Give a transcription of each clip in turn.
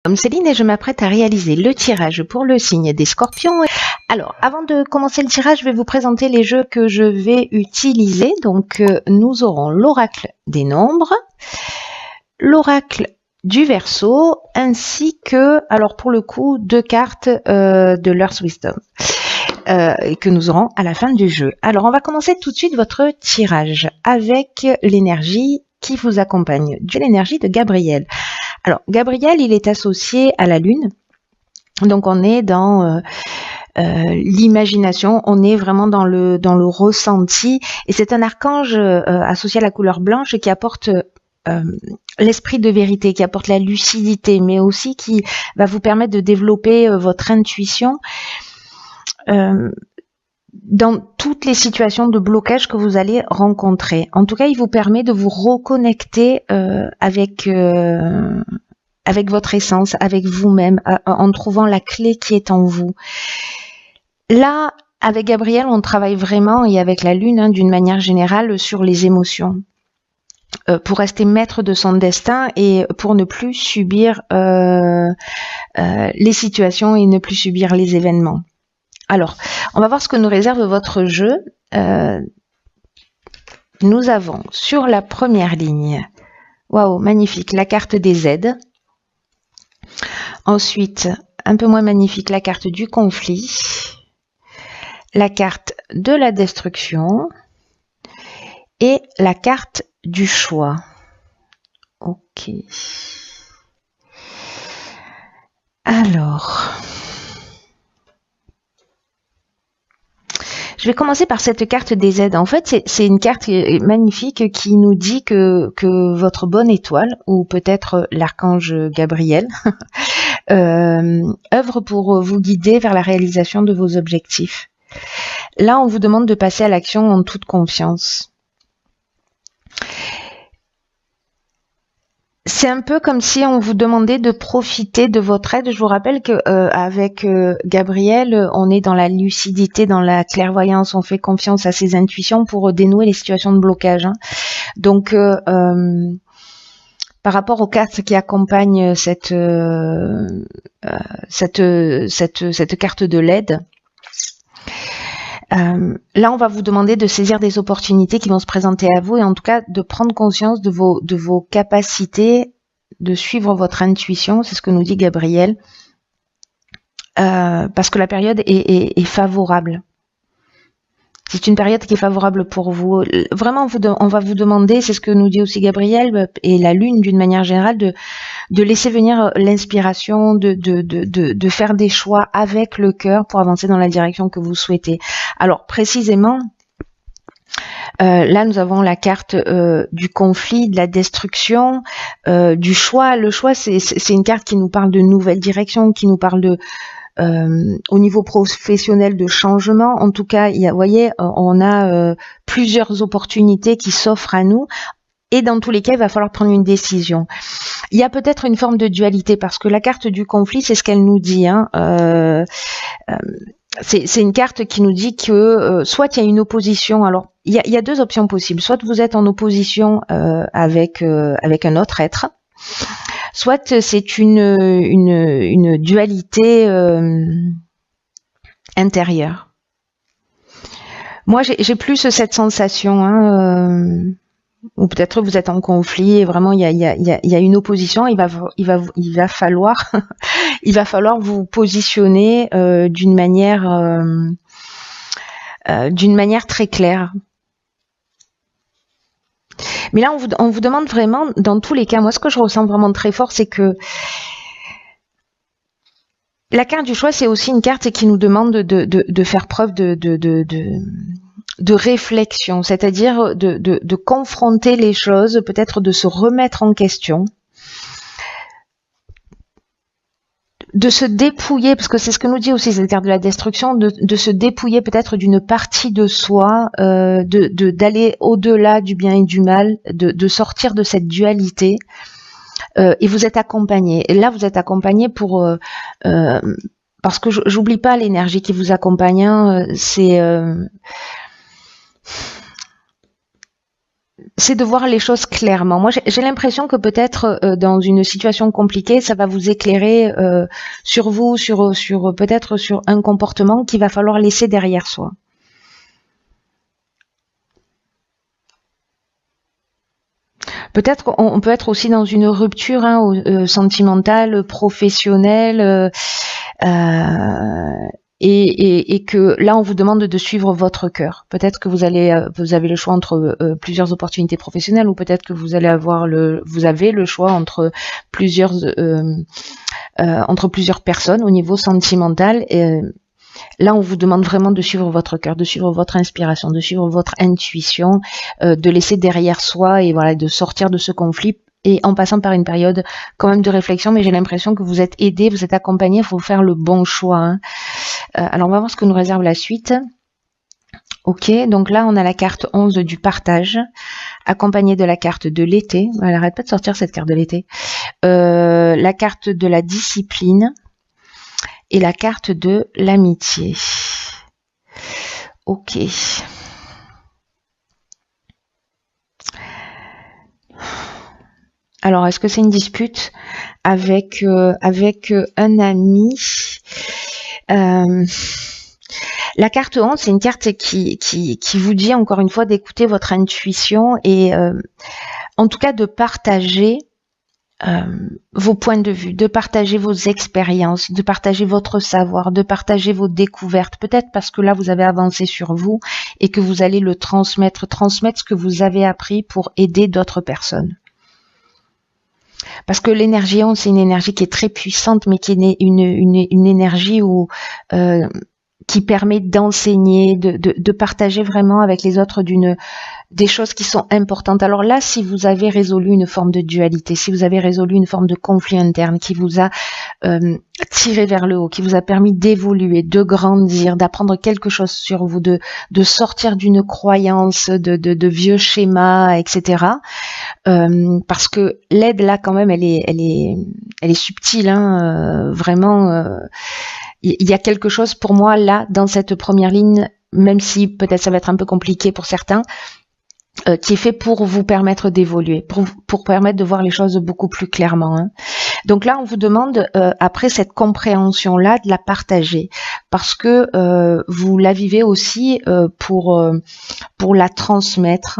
Comme Céline et je m'apprête à réaliser le tirage pour le signe des Scorpions. Alors, avant de commencer le tirage, je vais vous présenter les jeux que je vais utiliser. Donc, nous aurons l'oracle des nombres, l'oracle du Verseau, ainsi que, alors pour le coup, 2 cartes de l'Earth Wisdom que nous aurons à la fin du jeu. Alors, on va commencer tout de suite votre tirage avec l'énergie qui vous accompagne, de l'énergie de Gabriel. Alors, Gabriel, il est associé à la Lune. Donc, on est dans l'imagination, on est vraiment dans le ressenti. Et c'est un archange associé à la couleur blanche qui apporte l'esprit de vérité, qui apporte la lucidité, mais aussi qui va vous permettre de développer votre intuition dans toutes les situations de blocage que vous allez rencontrer. En tout cas, il vous permet de vous reconnecter avec votre essence, avec vous-même, en trouvant la clé qui est en vous. Là, avec Gabriel, on travaille vraiment, et avec la Lune, d'une manière générale, sur les émotions. Pour rester maître de son destin et pour ne plus subir les situations et ne plus subir les événements. Alors, on va voir ce que nous réserve votre jeu. Nous avons sur la première ligne, waouh, magnifique, la carte des aides. Ensuite, un peu moins magnifique, la carte du conflit, la carte de la destruction et la carte du choix. Ok. Alors, je vais commencer par cette carte des aides. En fait, c'est une carte magnifique qui nous dit que votre bonne étoile, ou peut-être l'archange Gabriel, œuvre pour vous guider vers la réalisation de vos objectifs. Là, on vous demande de passer à l'action en toute confiance. C'est un peu comme si on vous demandait de profiter de votre aide. Je vous rappelle que avec Gabriel, on est dans la lucidité, dans la clairvoyance. On fait confiance à ses intuitions pour dénouer les situations de blocage. Donc, par rapport aux cartes qui accompagnent cette carte de l'aide, là, on va vous demander de saisir des opportunités qui vont se présenter à vous et en tout cas de prendre conscience de vos capacités, de suivre votre intuition, c'est ce que nous dit Gabriel, parce que la période est favorable. C'est une période qui est favorable pour vous. Vraiment, on va vous demander, c'est ce que nous dit aussi Gabriel et la Lune d'une manière générale, de laisser venir l'inspiration, de faire des choix avec le cœur pour avancer dans la direction que vous souhaitez. Alors précisément, là nous avons la carte du conflit, de la destruction, du choix. Le choix, c'est une carte qui nous parle de nouvelles directions, qui nous parle de au niveau professionnel de changement. En tout cas, vous voyez, on a plusieurs opportunités qui s'offrent à nous. Et dans tous les cas, il va falloir prendre une décision. Il y a peut-être une forme de dualité parce que la carte du conflit, c'est ce qu'elle nous dit. C'est une carte qui nous dit que soit il y a une opposition. Alors, il y a 2 options possibles. Soit vous êtes en opposition avec un autre être, soit c'est une dualité intérieure. Moi, j'ai plus cette sensation, ou peut-être vous êtes en conflit et vraiment il y a une opposition. Il va falloir vous positionner d'une manière très claire. Mais là, on vous demande vraiment, dans tous les cas, moi ce que je ressens vraiment très fort, c'est que la carte du choix, c'est aussi une carte qui nous demande de faire preuve de réflexion, c'est-à-dire de confronter les choses, peut-être de se remettre en question, de se dépouiller, parce que c'est ce que nous dit aussi cette carte de la destruction, de se dépouiller peut-être d'une partie de soi, d'aller au-delà du bien et du mal, de sortir de cette dualité. Et vous êtes accompagné. Et là, vous êtes accompagné pour parce que j'oublie pas l'énergie qui vous accompagne. c'est de voir les choses clairement. Moi, j'ai l'impression que peut-être dans une situation compliquée, ça va vous éclairer sur vous, sur peut-être sur un comportement qu'il va falloir laisser derrière soi. Peut-être on peut être aussi dans une rupture sentimentale, professionnelle, et que là on vous demande de suivre votre cœur. Peut-être que vous avez le choix entre plusieurs opportunités professionnelles, ou peut-être que vous avez le choix entre plusieurs personnes au niveau sentimental. Là, on vous demande vraiment de suivre votre cœur, de suivre votre inspiration, de suivre votre intuition, de laisser derrière soi et voilà, de sortir de ce conflit, et en passant par une période quand même de réflexion. Mais j'ai l'impression que vous êtes aidé, vous êtes accompagné, il faut faire le bon choix. Alors, on va voir ce que nous réserve la suite. Ok, donc là, on a la carte 11 du partage, accompagnée de la carte de l'été. Elle arrête pas de sortir cette carte de l'été. La carte de la discipline et la carte de l'amitié. Ok. Alors, est-ce que c'est une dispute avec un ami? La carte 11, c'est une carte qui vous dit encore une fois d'écouter votre intuition et en tout cas de partager vos points de vue, de partager vos expériences, de partager votre savoir, de partager vos découvertes. Peut-être parce que là, vous avez avancé sur vous et que vous allez le transmettre ce que vous avez appris pour aider d'autres personnes. Parce que l'énergie 11, c'est une énergie qui est très puissante, mais qui est une énergie qui permet d'enseigner, de partager vraiment avec les autres des choses qui sont importantes. Alors là, si vous avez résolu une forme de dualité, si vous avez résolu une forme de conflit interne qui vous a tiré vers le haut, qui vous a permis d'évoluer, de grandir, d'apprendre quelque chose sur vous, de sortir d'une croyance, de vieux schémas, etc. Parce que l'aide là, quand même, elle est subtile, vraiment. Il y a quelque chose pour moi là dans cette première ligne, même si peut-être ça va être un peu compliqué pour certains, qui est fait pour vous permettre d'évoluer, pour permettre de voir les choses beaucoup plus clairement. Donc là, on vous demande, après cette compréhension-là, de la partager, parce que vous la vivez aussi pour la transmettre,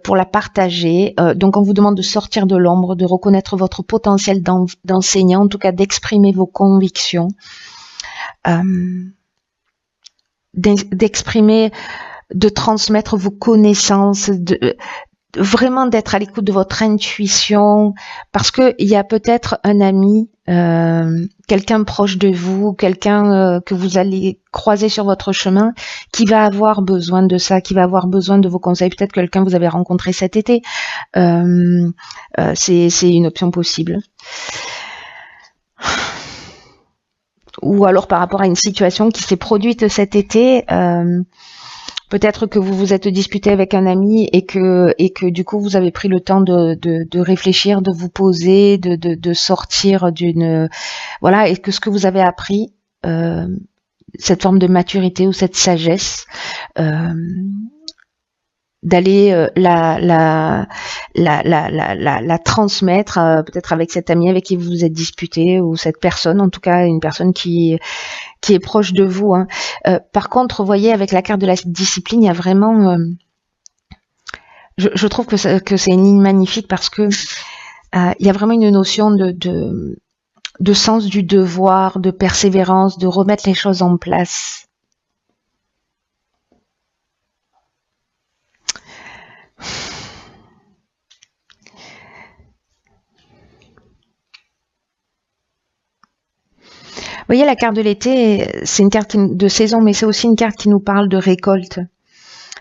pour la partager. Donc on vous demande de sortir de l'ombre, de reconnaître votre potentiel d'enseignant, en tout cas d'exprimer vos convictions, d'exprimer, de transmettre vos connaissances, vraiment d'être à l'écoute de votre intuition, parce que il y a peut-être un ami, quelqu'un proche de vous, quelqu'un que vous allez croiser sur votre chemin, qui va avoir besoin de ça, qui va avoir besoin de vos conseils. Peut-être quelqu'un que vous avez rencontré cet été. C'est une option possible. Ou alors par rapport à une situation qui s'est produite cet été, peut-être que vous vous êtes disputé avec un ami et que du coup vous avez pris le temps de réfléchir, de vous poser, de sortir d'une, voilà, et que ce que vous avez appris, cette forme de maturité ou cette sagesse, d'aller la transmettre, peut-être avec cet ami avec qui vous vous êtes disputé, ou cette personne, en tout cas une personne qui est proche de vous. Par contre, vous voyez, avec la carte de la discipline, il y a vraiment, je trouve que c'est une ligne magnifique, parce que il y a vraiment une notion de sens du devoir, de persévérance, de remettre les choses en place. Vous voyez, la carte de l'été, c'est une carte de saison, mais c'est aussi une carte qui nous parle de récolte,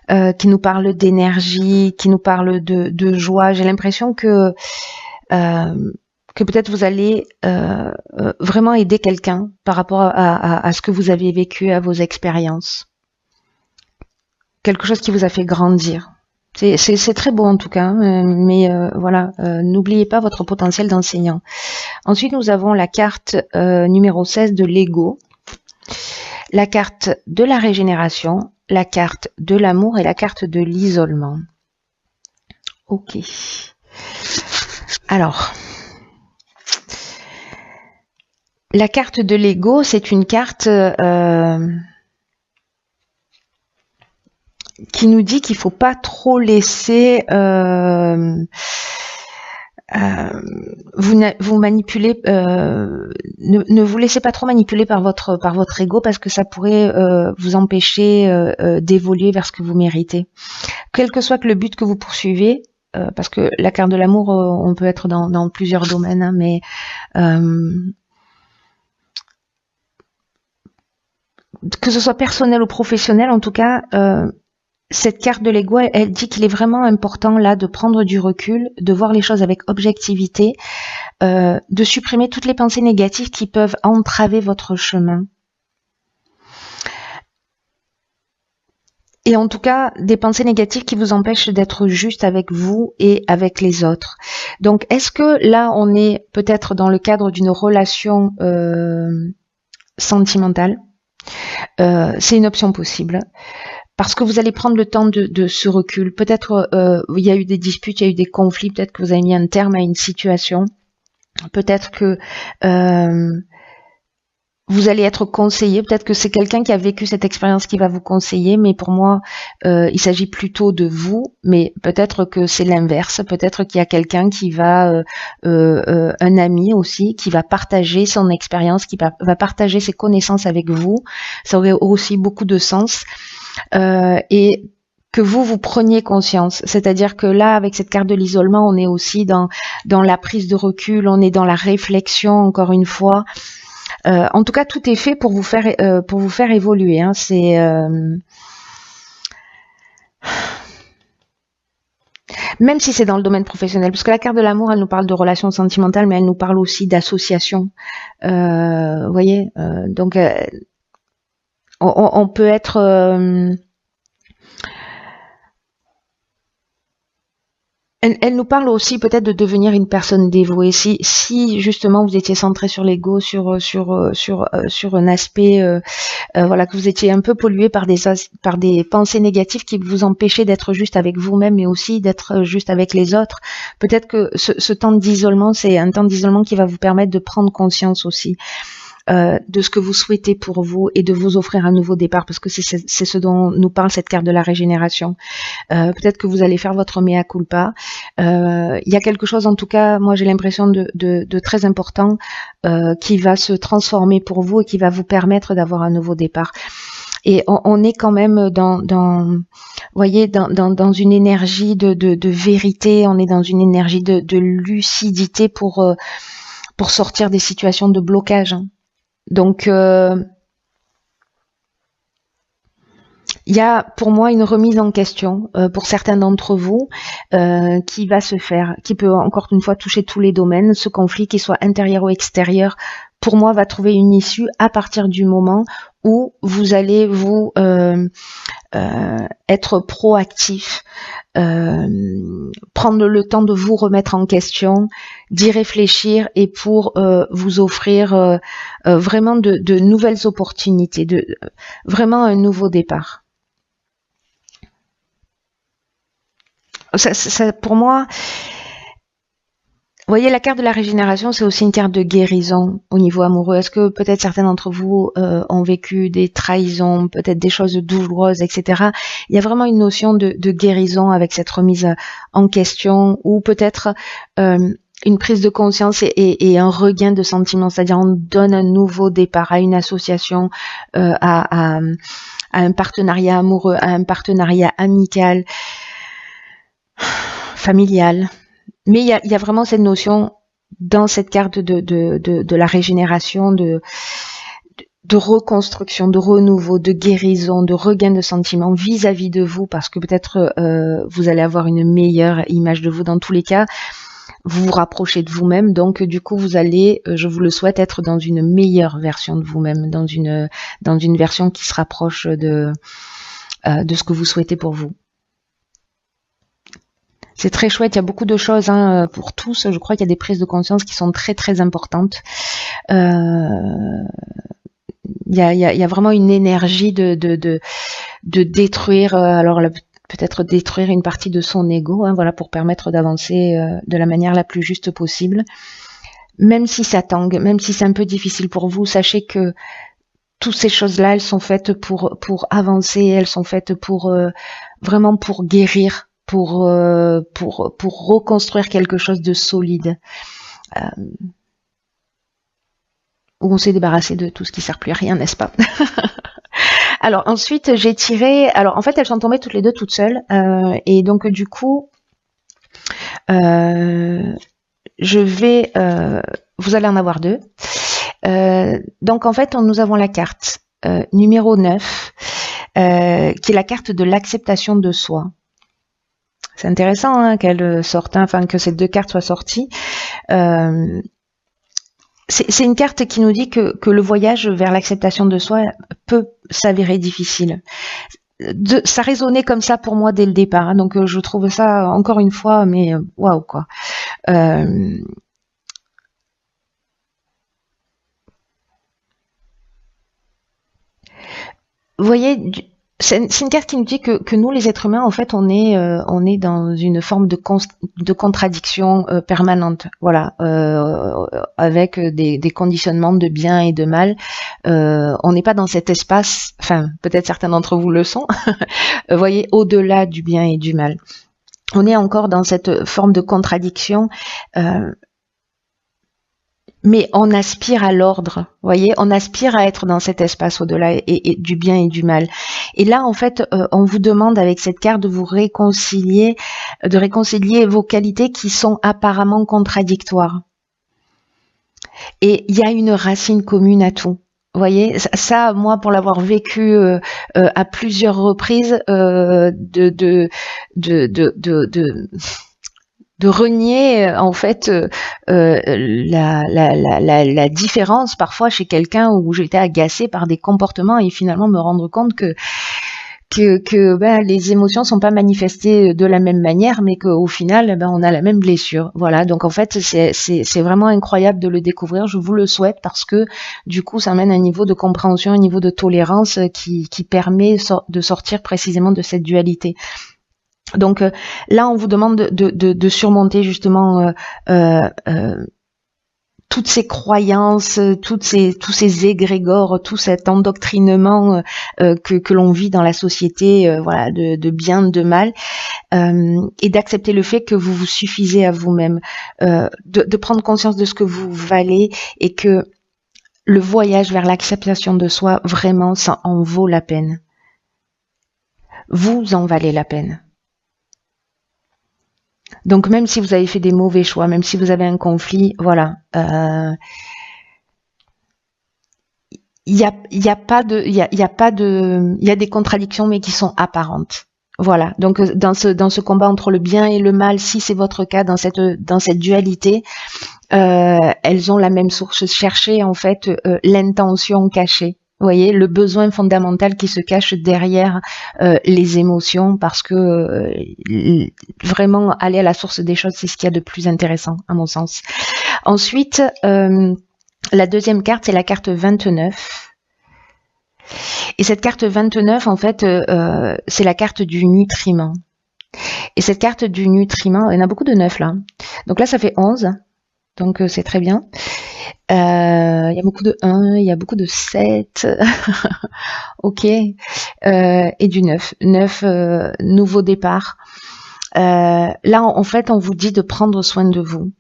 qui nous parle d'énergie, qui nous parle de joie. J'ai l'impression que peut-être vous allez vraiment aider quelqu'un par rapport à ce que vous avez vécu, à vos expériences. Quelque chose qui vous a fait grandir. C'est très beau en tout cas, mais voilà, n'oubliez pas votre potentiel d'enseignant. Ensuite, nous avons la carte numéro 16 de l'ego, la carte de la régénération, la carte de l'amour et la carte de l'isolement. Ok. Alors, la carte de l'ego, c'est une carte qui nous dit qu'il faut pas trop laisser vous manipuler, ne vous laissez pas trop manipuler par votre ego parce que ça pourrait vous empêcher d'évoluer vers ce que vous méritez. Quel que soit le but que vous poursuivez, parce que la carte de l'amour, on peut être dans plusieurs domaines, hein, mais que ce soit personnel ou professionnel, en tout cas, cette carte de l'ego, elle dit qu'il est vraiment important là de prendre du recul, de voir les choses avec objectivité, de supprimer toutes les pensées négatives qui peuvent entraver votre chemin. Et en tout cas, des pensées négatives qui vous empêchent d'être juste avec vous et avec les autres. Donc, est-ce que là, on est peut-être dans le cadre d'une relation sentimentale? C'est une option possible. Parce que vous allez prendre le temps de ce recul. Peut-être il y a eu des disputes, il y a eu des conflits, peut-être que vous avez mis un terme à une situation. Peut-être que vous allez être conseillé, peut-être que c'est quelqu'un qui a vécu cette expérience qui va vous conseiller, mais pour moi, il s'agit plutôt de vous, mais peut-être que c'est l'inverse, peut-être qu'il y a quelqu'un qui va, un ami aussi, qui va partager son expérience, qui va partager ses connaissances avec vous, ça aurait aussi beaucoup de sens, et que vous preniez conscience, c'est-à-dire que là, avec cette carte de l'isolement, on est aussi dans la prise de recul, on est dans la réflexion, encore une fois. En tout cas, tout est fait pour vous faire évoluer. Hein. C'est même si c'est dans le domaine professionnel, parce que la carte de l'amour, elle nous parle de relations sentimentales, mais elle nous parle aussi d'associations. Vous voyez, donc on peut être elle nous parle aussi peut-être de devenir une personne dévouée. Si justement vous étiez centré sur l'ego, sur un aspect, voilà, que vous étiez un peu pollué par des pensées négatives qui vous empêchaient d'être juste avec vous-même, mais aussi d'être juste avec les autres. Peut-être que ce temps d'isolement, c'est un temps d'isolement qui va vous permettre de prendre conscience aussi. De ce que vous souhaitez pour vous et de vous offrir un nouveau départ, parce que c'est ce dont nous parle cette carte de la régénération. Peut-être que vous allez faire votre mea culpa. Il y a quelque chose, en tout cas, moi j'ai l'impression de très important qui va se transformer pour vous et qui va vous permettre d'avoir un nouveau départ. Et on est quand même voyez, dans une énergie de vérité, on est dans une énergie de lucidité pour sortir des situations de blocage. Donc, il y a pour moi une remise en question pour certains d'entre vous qui va se faire, qui peut encore une fois toucher tous les domaines. Ce conflit, qu'il soit intérieur ou extérieur, pour moi va trouver une issue à partir du moment où vous allez vous être proactif, prendre le temps de vous remettre en question, d'y réfléchir et pour vous offrir vraiment de nouvelles opportunités, vraiment un nouveau départ. Ça, pour moi, vous voyez, la carte de la régénération, c'est aussi une carte de guérison au niveau amoureux. Est-ce que peut-être certains d'entre vous ont vécu des trahisons, peut-être des choses douloureuses, etc. Il y a vraiment une notion de guérison avec cette remise en question, ou peut-être une prise de conscience et un regain de sentiments, c'est-à-dire on donne un nouveau départ à une association, à un partenariat amoureux, à un partenariat amical, familial. Mais il y a vraiment cette notion dans cette carte de la régénération, de reconstruction, de renouveau, de guérison, de regain de sentiments vis-à-vis de vous, parce que peut-être vous allez avoir une meilleure image de vous dans tous les cas. Vous vous rapprochez de vous-même, donc du coup vous allez, je vous le souhaite, être dans une meilleure version de vous-même, dans une version qui se rapproche de ce que vous souhaitez pour vous. C'est très chouette, il y a beaucoup de choses pour tous. Je crois qu'il y a des prises de conscience qui sont très très importantes. Il y a vraiment une énergie de détruire. Alors peut-être détruire une partie de son ego, hein, voilà, pour permettre d'avancer de la manière la plus juste possible. Même si ça tangue, même si c'est un peu difficile pour vous, sachez que toutes ces choses-là, elles sont faites pour avancer, elles sont faites pour vraiment pour guérir, pour reconstruire quelque chose de solide, où on s'est débarrassé de tout ce qui sert plus à rien, n'est-ce pas? Alors ensuite, j'ai tiré. Alors en fait, elles sont tombées toutes les deux toutes seules, et donc du coup, je vais. Vous allez en avoir deux. Donc en fait, nous avons la carte numéro 9, qui est la carte de l'acceptation de soi. C'est intéressant hein, qu'elle sorte, hein, enfin que ces deux cartes soient sorties. C'est une carte qui nous dit que le voyage vers l'acceptation de soi peut s'avérer difficile. Ça résonnait comme ça pour moi dès le départ, hein, donc je trouve ça encore une fois, mais waouh quoi. Vous voyez, c'est une carte qui nous dit que nous, les êtres humains, en fait, on est dans une forme de contradiction permanente, voilà, avec des conditionnements de bien et de mal. On n'est pas dans cet espace, enfin, peut-être certains d'entre vous le sont, vous voyez, au-delà du bien et du mal. On est encore dans cette forme de contradiction. Mais on aspire à l'ordre, vous voyez, on aspire à être dans cet espace au-delà et du bien et du mal. Et là, en fait, on vous demande avec cette carte de vous réconcilier, de réconcilier vos qualités qui sont apparemment contradictoires. Et il y a une racine commune à tout. Vous voyez, ça, moi, pour l'avoir vécu à plusieurs reprises, de renier en fait la différence parfois chez quelqu'un où j'étais agacée par des comportements et finalement me rendre compte que les émotions sont pas manifestées de la même manière, mais qu'au final on a la même blessure. Voilà, donc en fait c'est vraiment incroyable de le découvrir. Je vous le souhaite parce que du coup ça amène un niveau de compréhension, un niveau de tolérance qui permet de sortir précisément de cette dualité. Donc là, on vous demande de surmonter justement toutes ces croyances, tous ces égrégores, tout cet endoctrinement que l'on vit dans la société, voilà, de bien, de mal, et d'accepter le fait que vous vous suffisez à vous-même, de prendre conscience de ce que vous valez et que le voyage vers l'acceptation de soi, vraiment, ça en vaut la peine. Vous en valez la peine. Donc même si vous avez fait des mauvais choix, même si vous avez un conflit, voilà, il y a des contradictions mais qui sont apparentes. Voilà. Donc dans ce combat entre le bien et le mal, si c'est votre cas dans cette dualité, elles ont la même source. Cherchez en fait l'intention cachée. Vous voyez, le besoin fondamental qui se cache derrière les émotions, parce que vraiment aller à la source des choses, c'est ce qu'il y a de plus intéressant à mon sens. Ensuite, la deuxième carte, c'est la carte 29. Et cette carte 29, en fait, c'est la carte du nutriment. Et cette carte du nutriment, il y en a beaucoup de 9 là. Donc là, ça fait 11. Donc c'est très bien. Il y a beaucoup de 1, il y a beaucoup de 7. Ok. Et du 9. 9, nouveau départ. Là, en fait, on vous dit de prendre soin de vous.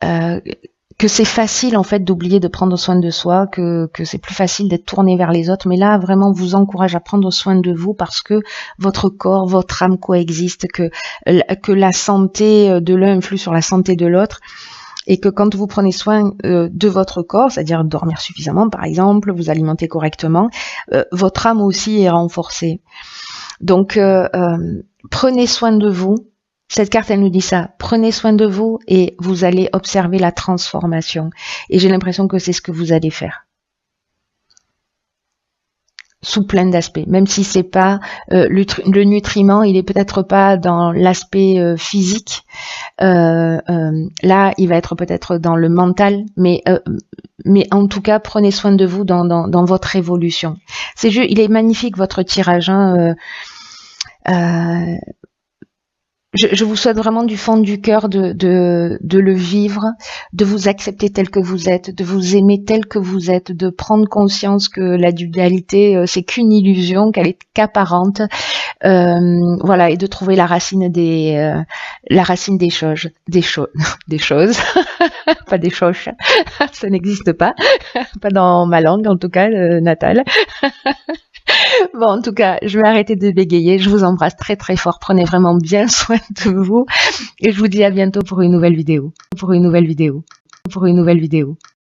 Que c'est facile en fait d'oublier de prendre soin de soi, que c'est plus facile d'être tourné vers les autres, mais là vraiment on vous encourage à prendre soin de vous parce que votre corps, votre âme coexistent, que la santé de l'un influe sur la santé de l'autre, et que quand vous prenez soin de votre corps, c'est-à-dire dormir suffisamment par exemple, vous alimenter correctement, votre âme aussi est renforcée. Donc prenez soin de vous. Cette carte, elle nous dit ça. Prenez soin de vous et vous allez observer la transformation. Et j'ai l'impression que c'est ce que vous allez faire. Sous plein d'aspects. Même si c'est pas le nutriment, il est peut-être pas dans l'aspect physique. Là, il va être peut-être dans le mental, mais en tout cas, prenez soin de vous dans votre évolution. Il est magnifique votre tirage. Hein, Je vous souhaite vraiment du fond du cœur de le vivre, de vous accepter tel que vous êtes, de vous aimer tel que vous êtes, de prendre conscience que la dualité, c'est qu'une illusion, qu'elle est qu'apparente, voilà, et de trouver la racine des choses, des choses, pas des choches, ça n'existe pas, pas dans ma langue en tout cas, natale. Bon, en tout cas, je vais arrêter de bégayer. Je vous embrasse très très fort. Prenez vraiment bien soin de vous. Et je vous dis à bientôt pour une nouvelle vidéo. Pour une nouvelle vidéo. Pour une nouvelle vidéo.